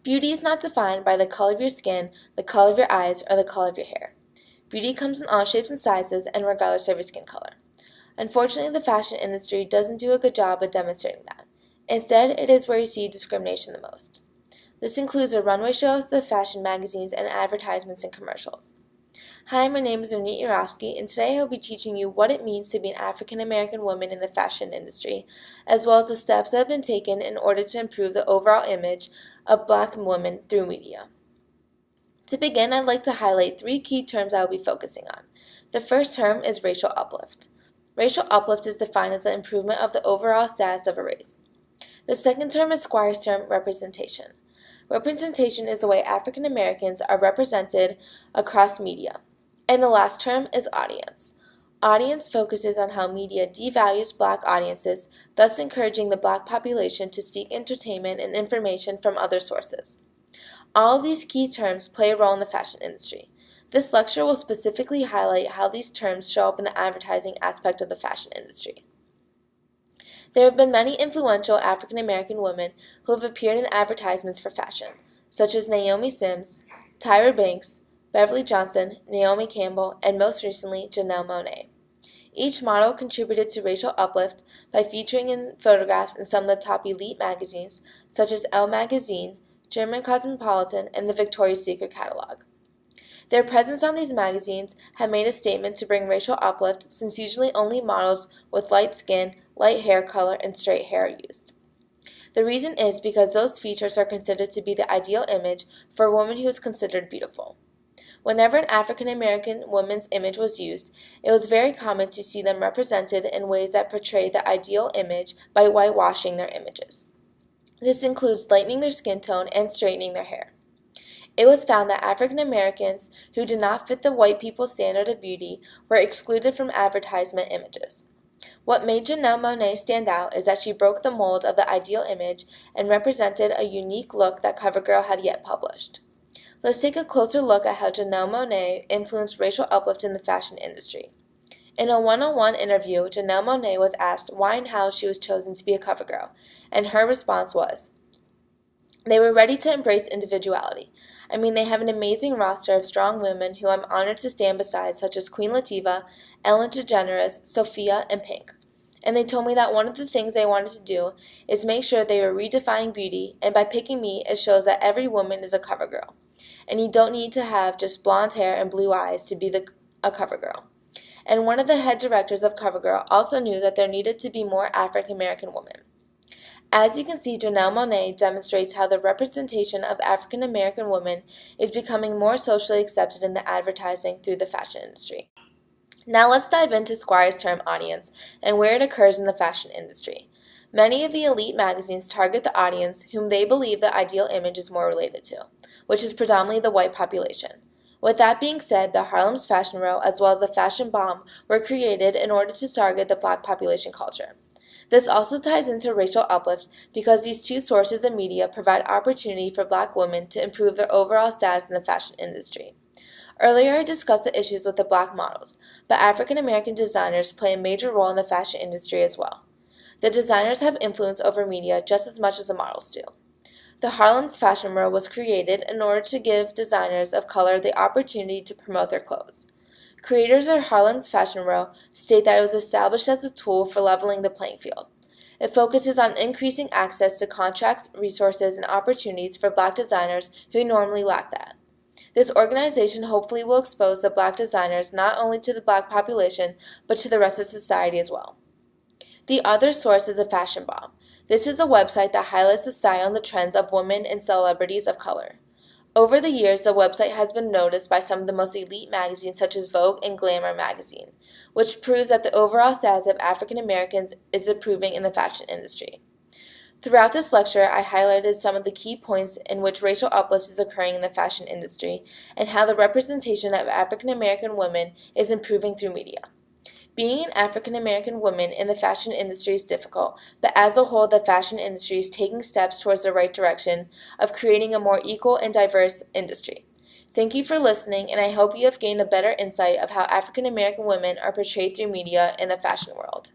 Beauty is not defined by the color of your skin, the color of your eyes, or the color of your hair. Beauty comes in all shapes and sizes and regardless of your skin color. Unfortunately, the fashion industry doesn't do a good job of demonstrating that. Instead, it is where you see discrimination the most. This includes the runway shows, the fashion magazines, and advertisements and commercials. Hi, my name is Ernit Yarovsky, and today I will be teaching you what it means to be an African American woman in the fashion industry, as well as the steps that have been taken in order to improve the overall image of Black women through media. To begin, I'd like to highlight three key terms I will be focusing on. The first term is racial uplift. Racial uplift is defined as the improvement of the overall status of a race. The second term is Squire's term, representation. Representation is the way African Americans are represented across media. And the last term is audience. Audience focuses on how media devalues Black audiences, thus encouraging the Black population to seek entertainment and information from other sources. All of these key terms play a role in the fashion industry. This lecture will specifically highlight how these terms show up in the advertising aspect of the fashion industry. There have been many influential African American women who have appeared in advertisements for fashion, such as Naomi Sims, Tyra Banks, Beverly Johnson, Naomi Campbell, and most recently, Janelle Monáe. Each model contributed to racial uplift by featuring in photographs in some of the top elite magazines, such as Elle Magazine, German Cosmopolitan, and the Victoria's Secret catalog. Their presence on these magazines have made a statement to bring racial uplift, since usually only models with light skin, light hair color, and straight hair are used. The reason is because those features are considered to be the ideal image for a woman who is considered beautiful. Whenever an African American woman's image was used, it was very common to see them represented in ways that portray the ideal image by whitewashing their images. This includes lightening their skin tone and straightening their hair. It was found that African Americans who did not fit the white people's standard of beauty were excluded from advertisement images. What made Janelle Monáe stand out is that she broke the mold of the ideal image and represented a unique look that CoverGirl had yet published. Let's take a closer look at how Janelle Monáe influenced racial uplift in the fashion industry. In a one-on-one interview, Janelle Monáe was asked why and how she was chosen to be a CoverGirl, and her response was, "They were ready to embrace individuality. I mean, they have an amazing roster of strong women who I'm honored to stand beside, such as Queen Latifah, Ellen DeGeneres, Sophia, and Pink. And they told me that one of the things they wanted to do is make sure they were redefining beauty, and by picking me, it shows that every woman is a CoverGirl. And you don't need to have just blonde hair and blue eyes to be a CoverGirl." And one of the head directors of CoverGirl also knew that there needed to be more African American women. As you can see, Janelle Monáe demonstrates how the representation of African American women is becoming more socially accepted in the advertising through the fashion industry. Now let's dive into Squire's term audience and where it occurs in the fashion industry. Many of the elite magazines target the audience whom they believe the ideal image is more related to, which is predominantly the white population. With that being said, the Harlem's Fashion Row as well as the Fashion Bomb were created in order to target the Black population culture. This also ties into racial uplift because these two sources of media provide opportunity for Black women to improve their overall status in the fashion industry. Earlier, I discussed the issues with the Black models, but African American designers play a major role in the fashion industry as well. The designers have influence over media just as much as the models do. The Harlem's Fashion Row was created in order to give designers of color the opportunity to promote their clothes. Creators of Harlem's Fashion Row state that it was established as a tool for leveling the playing field. It focuses on increasing access to contracts, resources, and opportunities for Black designers who normally lack that. This organization hopefully will expose the Black designers not only to the Black population, but to the rest of society as well. The other source is the Fashion Bomb. This is a website that highlights the style and the trends of women and celebrities of color. Over the years, the website has been noticed by some of the most elite magazines such as Vogue and Glamour magazine, which proves that the overall status of African Americans is improving in the fashion industry. Throughout this lecture, I highlighted some of the key points in which racial uplift is occurring in the fashion industry and how the representation of African American women is improving through media. Being an African American woman in the fashion industry is difficult, but as a whole, the fashion industry is taking steps towards the right direction of creating a more equal and diverse industry. Thank you for listening, and I hope you have gained a better insight of how African American women are portrayed through media in the fashion world.